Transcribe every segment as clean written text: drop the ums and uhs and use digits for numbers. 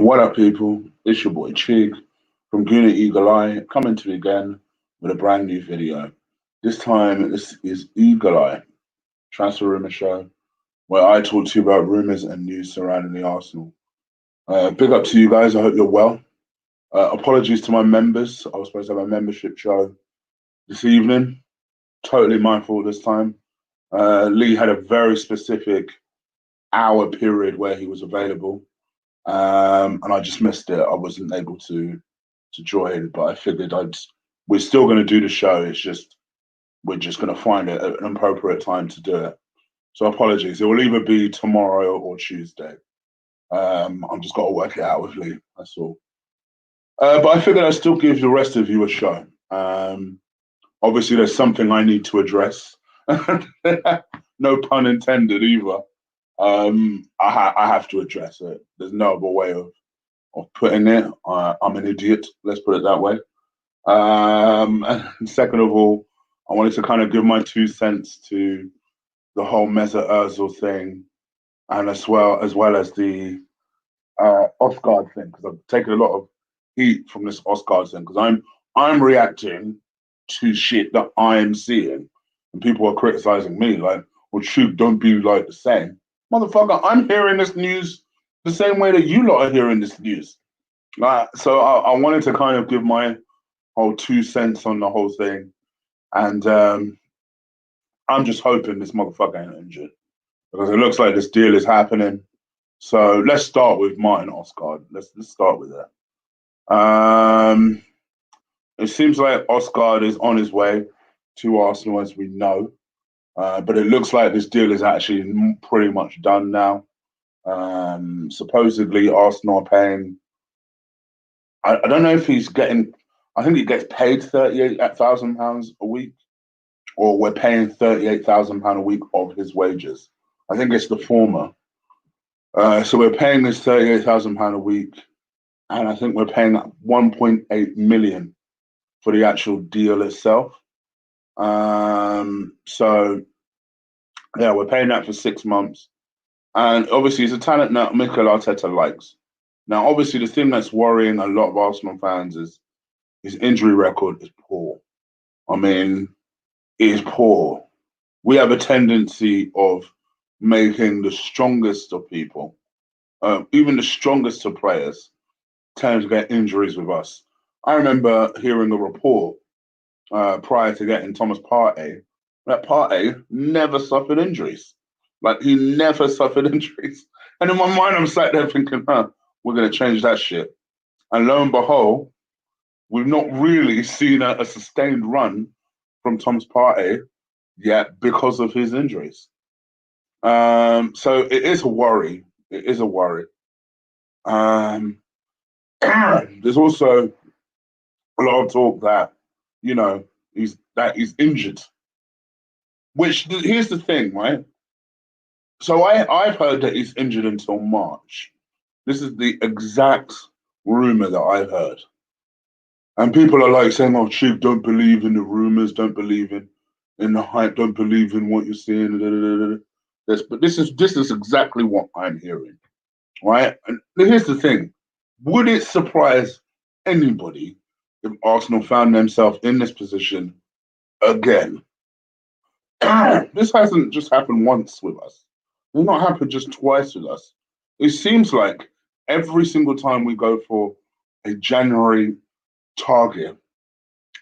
What up, people? It's your boy Chig from Guna Eagle Eye, coming to you again with a brand new video. This time, this is Eagle Eye, Transfer Rumour Show, where I talk to you about rumours and news surrounding the Arsenal. Big up to you guys. I hope you're well. Apologies to my members. I was supposed to have a membership show this evening. Totally my fault this time. Lee had a very specific hour period where he was available. And I just missed it. I wasn't able to join, but I figured we're still going to do the show. It's just we're just going to find an appropriate time to do it. So apologies. It will either be tomorrow or Tuesday. I'm just got to work it out with Lee. That's all. But I figured I'd still give the rest of you a show. Obviously, there's something I need to address. No pun intended either. I have to address it. There's no other way of putting it. I'm an idiot. Let's put it that way. And second of all, I wanted to kind of give my 2 cents to the whole Mesut Ozil thing, and as well as the Osegaard thing, because I've taken a lot of heat from this Osegaard thing, because I'm reacting to shit that I'm seeing, and people are criticizing me like, "Well, shoot, don't be like the same." Motherfucker, I'm hearing this news the same way that you lot are hearing this news. So I wanted to kind of give my whole 2 cents on the whole thing. And I'm just hoping this motherfucker ain't injured, because it looks like this deal is happening. So let's start with Martin Osegaard. Let's start with that. It seems like Osegaard is on his way to Arsenal, as we know. But it looks like this deal is actually pretty much done now. Supposedly, Arsenal are paying. I don't know if he's getting. I think he gets paid £38,000 a week, or we're paying £38,000 a week of his wages. I think it's the former. So we're paying this £38,000 a week, and I think we're paying 1.8 million for the actual deal itself. So yeah, we're paying that for 6 months. And obviously, he's a talent that Mikel Arteta likes. Now, obviously, the thing that's worrying a lot of Arsenal fans is his injury record is poor. I mean, it is poor. We have a tendency of making the strongest of people, even the strongest of players, tend to get injuries with us. I remember hearing a report prior to getting Thomas Partey, that Partey never suffered injuries. Like, he never suffered injuries. And in my mind, I'm sat there thinking, we're going to change that shit. And lo and behold, we've not really seen a sustained run from Thomas Partey yet because of his injuries. So it is a worry. It is a worry. There's also a lot of talk that, he's injured. Which, here's the thing, right? So I've heard that he's injured until March. This is the exact rumor that I've heard. And people are like saying, "Oh, Chief, don't believe in the rumors, don't believe in the hype, don't believe in what you're seeing." But this is exactly what I'm hearing, right? And here's the thing: would it surprise anybody if Arsenal found themselves in this position again? This hasn't just happened once with us. It's not happened just twice with us. It seems like every single time we go for a January target,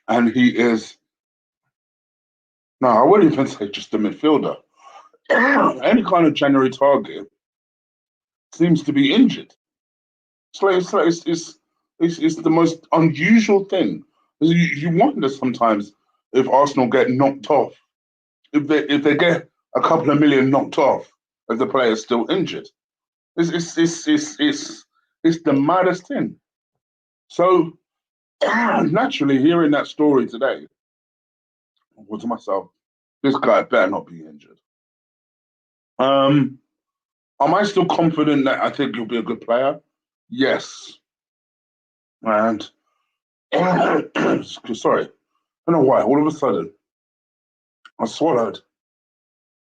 and he is, no, I wouldn't even say just a midfielder. Any kind of January target seems to be injured. It's the most unusual thing. You wonder sometimes if Arsenal get knocked off, if they get a couple of million knocked off, if the player's still injured. It's the maddest thing. So naturally, hearing that story today, I thought to myself, this guy better not be injured. Am I still confident that I think he'll be a good player? Yes. And sorry, I don't know why. All of a sudden, I swallowed,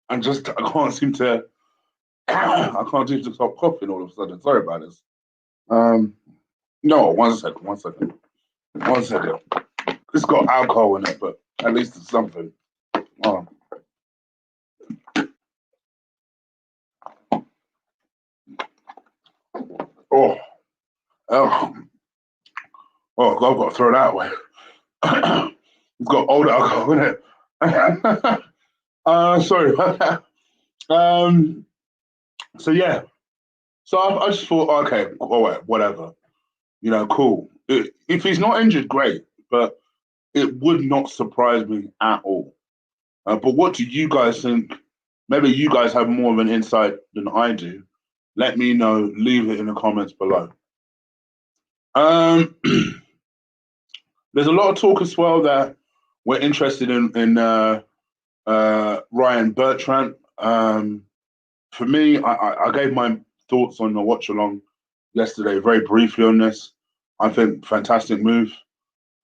and just I can't seem to stop coughing all of a sudden. Sorry about this. No, 1 second, 1 second, 1 second. It's got alcohol in it, but at least it's something. Oh, oh, oh, oh! I've got to throw that away. It's got old alcohol in it. Sorry about that. So yeah, so I just thought, okay, all right, whatever. Cool. If he's not injured, great. But it would not surprise me at all. But what do you guys think? Maybe you guys have more of an insight than I do. Let me know. Leave it in the comments below. Um, there's a lot of talk as well that we're interested in Ryan Bertrand. For me, I gave my thoughts on the watch along yesterday very briefly on this. I think fantastic move.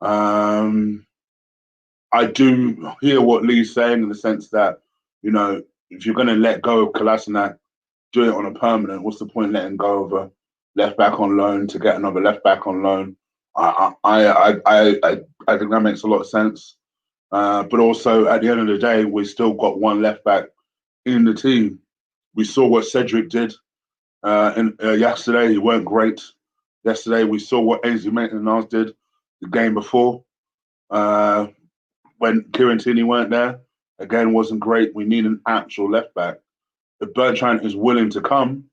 I do hear what Lee's saying in the sense that, if you're going to let go of Kolasinac, do it on a permanent. What's the point letting go of a left back on loan to get another left back on loan? I think that makes a lot of sense. But also, at the end of the day, we've still got one left back in the team. We saw what Cedric did yesterday. He weren't great. Yesterday, we saw what Ainsley Maitland-Niles did the game before. When Kieran Tierney weren't there, again, wasn't great. We need an actual left back. If Bertrand is willing to come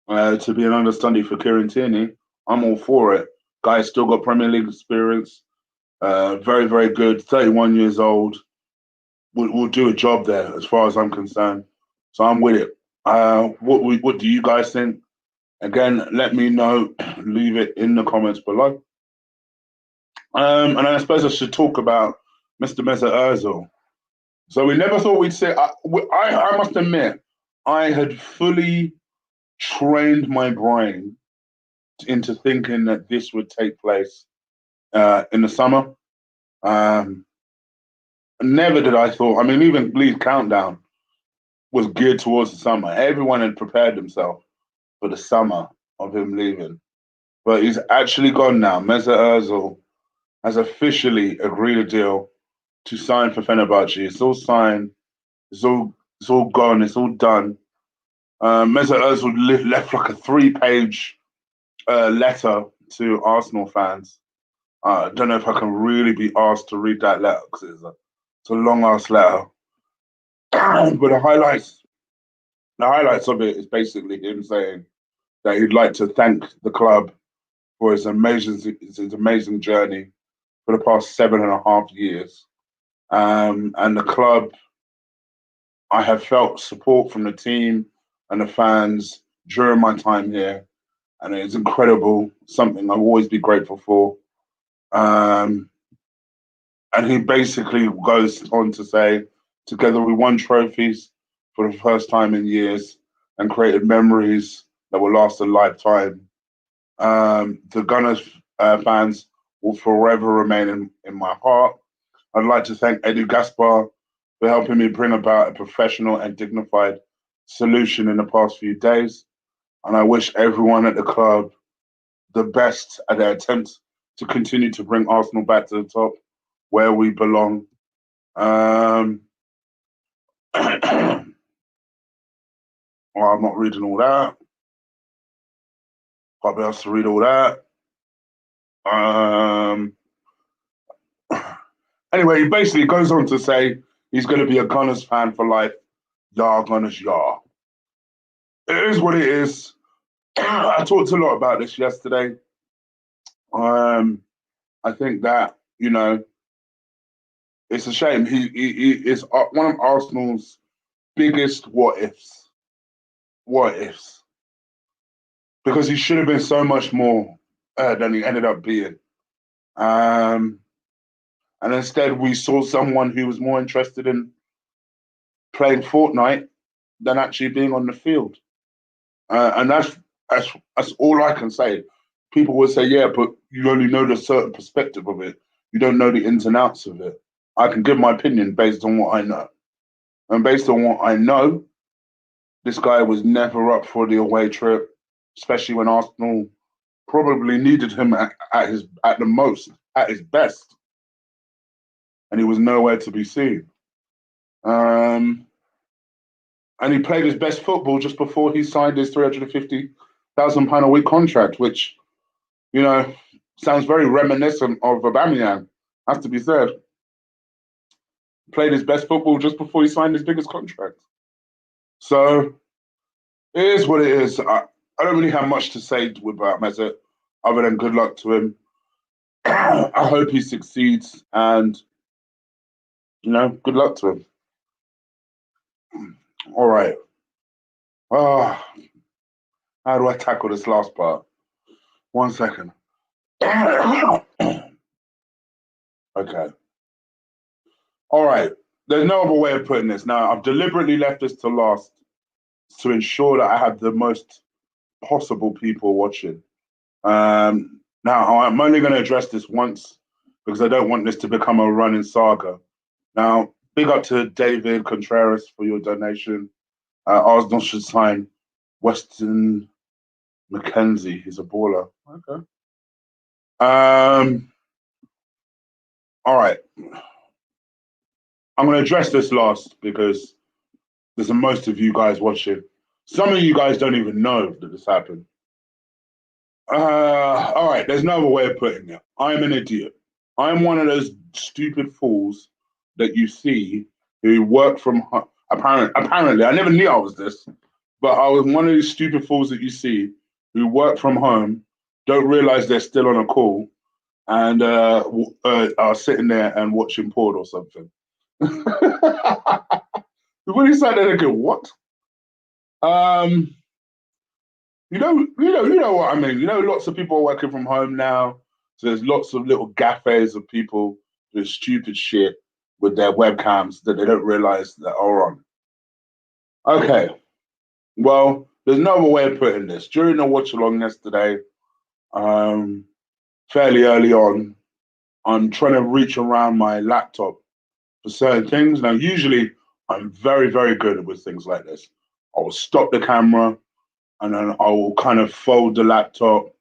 to be an understudy for Kieran Tierney, I'm all for it. Guy's still got Premier League experience. Very, very good. 31 years old. We'll do a job there as far as I'm concerned. So I'm with it. What do you guys think? Again, let me know. Leave it in the comments below. And I suppose I should talk about Mr. Mesut Ozil. So we never thought we'd say. I must admit, I had fully trained my brain into thinking that this would take place in the summer. Never did I thought. I mean, even Lee's countdown was geared towards the summer. Everyone had prepared themselves for the summer of him leaving, but he's actually gone now. Mesut Ozil has officially agreed a deal to sign for Fenerbahce. It's all signed. It's all gone. It's all done. Mesut Ozil left like a 3-page letter to Arsenal fans. I don't know if I can really be asked to read that letter because it's a long ass letter. But the highlights of it is basically him saying that he'd like to thank the club for his amazing journey for the past 7.5 years. And the club, I have felt support from the team and the fans during my time here, and it's incredible. Something I'll always be grateful for. And he basically goes on to say, together we won trophies for the first time in years and created memories that will last a lifetime. The Gunners fans will forever remain in my heart. I'd like to thank Edu Gaspar for helping me bring about a professional and dignified solution in the past few days. And I wish everyone at the club the best at their attempts to continue to bring Arsenal back to the top where we belong. Well, I'm not reading all that. Can't be asked to read all that. Anyway, he basically goes on to say he's going to be a Gunners fan for life. Yar Gunners, yar. It is what it is. I talked a lot about this yesterday. I think that, it's a shame. He is one of Arsenal's biggest what ifs. What ifs. Because he should have been so much more than he ended up being. And instead, we saw someone who was more interested in playing Fortnite than actually being on the field. And that's all I can say. People would say, yeah, but you only know the certain perspective of it. You don't know the ins and outs of it. I can give my opinion based on what I know. And based on what I know, this guy was never up for the away trip, especially when Arsenal probably needed him at the most, at his best, and he was nowhere to be seen. And he played his best football just before he signed his £350,000 a week contract, which, you know, sounds very reminiscent of Aubameyang, has to be said. Played his best football just before he signed his biggest contract. So it is what it is. I don't really have much to say about Mesut other than good luck to him. I hope he succeeds, and, you know, good luck to him. All right. Oh, how do I tackle this last part? 1 second. Okay. All right. There's no other way of putting this. Now, I've deliberately left this to last to ensure that I have the most possible people watching. Now, I'm only going to address this once because I don't want this to become a running saga. Now, big up to David Contreras for your donation. Arsenal should sign Weston McKenzie. He's a baller. Okay. All right. I'm going to address this last because there's most of you guys watching. Some of you guys don't even know that this happened. All right. There's no other way of putting it. I'm an idiot. I'm one of those stupid fools that you see who work from home. Apparently, I never knew I was this, but I was one of these stupid fools that you see who work from home, don't realize they're still on a call, and are sitting there and watching porn or something. When you sat there and go, what? You know what I mean. You know, lots of people are working from home now, so there's lots of little cafes of people doing stupid shit with their webcams that they don't realize that are on. Okay, well, there's no other way of putting this. During the watch along yesterday, fairly early on, I'm trying to reach around my laptop for certain things. Now, usually I'm very, very good with things like this. I will stop the camera and then I will kind of fold the laptop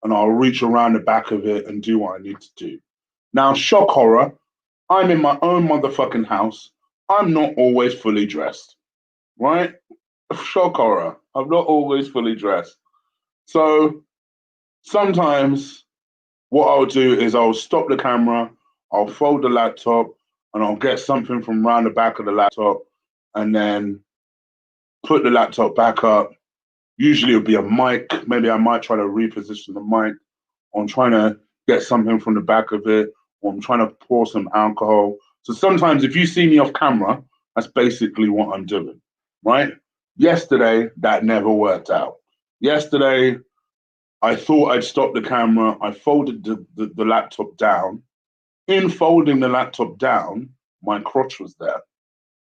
and I'll reach around the back of it and do what I need to do. Now, shock horror, I'm in my own motherfucking house. I'm not always fully dressed, right? Shock horror, I'm not always fully dressed. So sometimes what I'll do is I'll stop the camera, I'll fold the laptop, and I'll get something from around the back of the laptop and then put the laptop back up. Usually it'll be a mic. Maybe I might try to reposition the mic. Or I'm trying to get something from the back of it, or I'm trying to pour some alcohol. So sometimes if you see me off camera, that's basically what I'm doing, right? Yesterday, that never worked out. Yesterday, I thought I'd stop the camera. I folded the laptop down. In folding the laptop down, my crotch was there.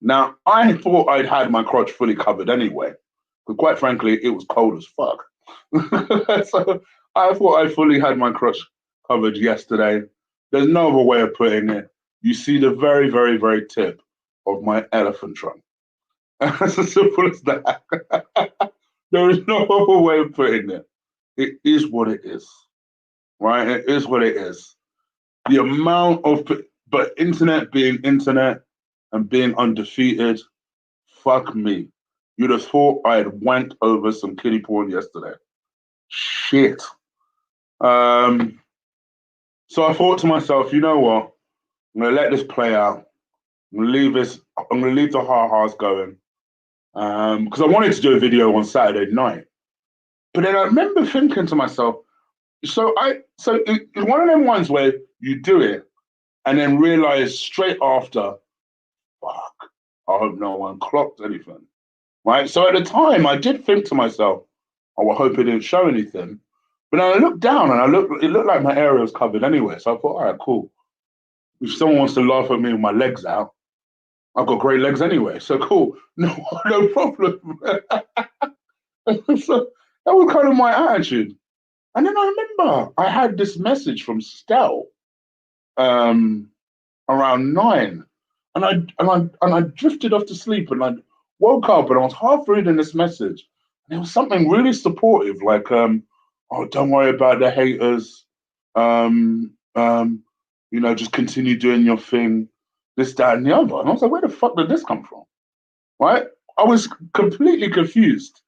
Now, I thought I'd had my crotch fully covered anyway, but quite frankly, it was cold as fuck. So I thought I fully had my crotch covered yesterday. There's no other way of putting it. You see the very, very, very tip of my elephant trunk. It's as simple as that. There is no other way of putting it. It is what it is, right? It is what it is. The amount of, but internet being internet and being undefeated, fuck me. You'd have thought I had wanked over some kiddie porn yesterday. Shit. So I thought to myself, you know what? I'm gonna let this play out. I'm gonna leave the ha-has going. Because I wanted to do a video on Saturday night. But then I remember thinking to myself, so it's one of them ones where you do it and then realize straight after, fuck, I hope no one clocked anything, right? So at the time, I did think to myself, oh, I hope it didn't show anything. But then I looked down and it looked like my area was covered anyway. So I thought, all right, cool. If someone wants to laugh at me with my legs out, I've got great legs anyway. So cool, no problem. So that was kind of my attitude. And then I remember I had this message from Stel around 9, and I drifted off to sleep, and I woke up and I was half reading this message, and it was something really supportive, like oh, don't worry about the haters. Um, um, just continue doing your thing, this, that, and the other. And I was like, where the fuck did this come from? Right? I was completely confused.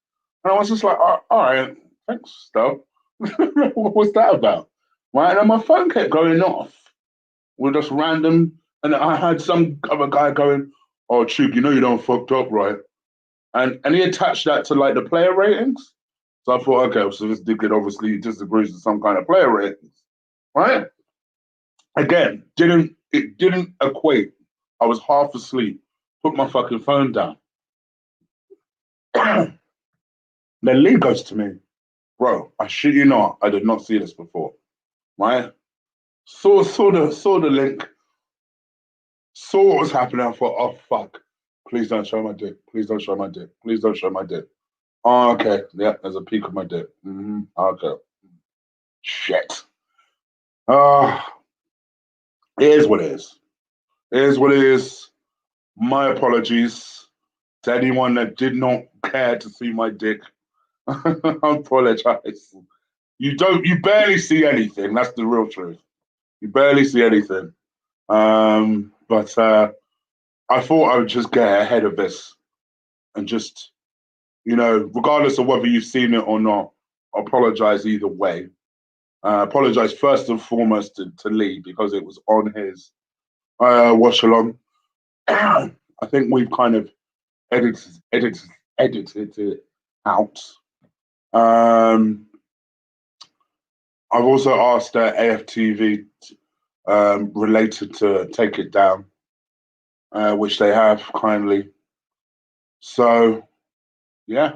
And I was just like, all right, thanks, stuff. What was that about? Right? And then my phone kept going off with just random, and I had some other guy going, oh, Tube, you don't fucked up, right? And he attached that to like the player ratings. So I thought, okay, so this dickhead obviously disagrees with some kind of player ratings, right? Again, it didn't equate. I was half asleep, put my fucking phone down. Then Lee goes to me, bro, I shit you not, I did not see this before, right? Saw the link, saw what was happening. I thought, oh fuck, please don't show my dick. Please don't show my dick. Please don't show my dick. Oh, okay. Yeah, there's a peek of my dick. Okay. Shit. Uh, it is what it is. It is what it is. My apologies to anyone that did not care to see my dick. I apologize. You barely see anything. That's the real truth. You barely see anything. But I thought I would just get ahead of this and just, regardless of whether you've seen it or not, apologize either way. Apologize first and foremost to Lee because it was on his watch along. I think we've kind of edited it out. I've also asked AFTV related to take it down, which they have kindly. So, yeah,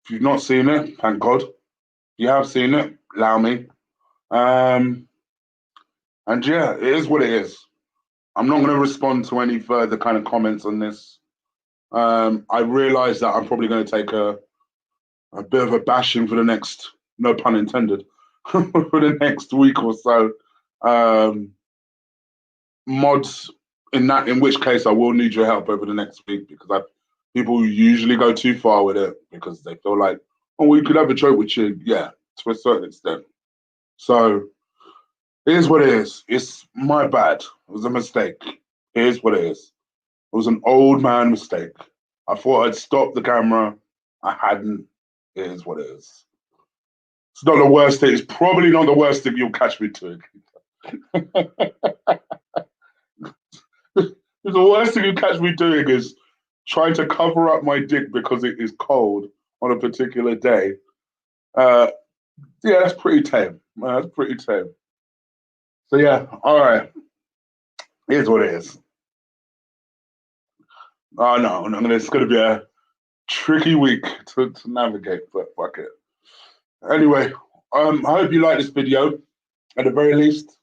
if you've not seen it, thank God. If you have seen it, allow me. And yeah, it is what it is. I'm not going to respond to any further kind of comments on this. I realize that I'm probably going to take a bit of a bashing for the next, no pun intended, for the next week or so. Mods, in which case I will need your help over the next week because people usually go too far with it because they feel like, oh, we could have a joke with you. Yeah, to a certain extent. So it is what it is. It's my bad. It was a mistake. It is what it is. It was an old man mistake. I thought I'd stop the camera. I hadn't. It is what it is. It's not the worst thing. It's probably not the worst thing you'll catch me doing. The worst thing you catch me doing is trying to cover up my dick because it is cold on a particular day. Yeah, that's pretty tame. That's pretty tame. So yeah, all right. Here's what it is. Oh no, it's going to be a tricky week to navigate, but fuck it. Anyway, I hope you like this video. At the very least,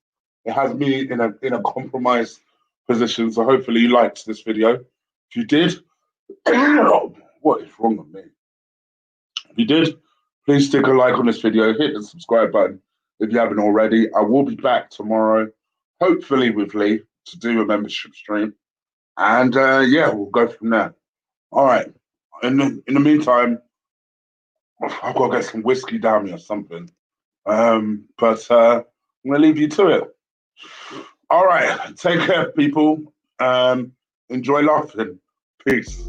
it has me in a compromised position. So hopefully you liked this video. If you did, what is wrong with me? If you did, please stick a like on this video. Hit the subscribe button if you haven't already. I will be back tomorrow, hopefully with Lee, to do a membership stream. And yeah, we'll go from there. All right. In the meantime, I've got to get some whiskey down me or something. But I'm gonna leave you to it. All right. Take care, people. Enjoy laughing. Peace.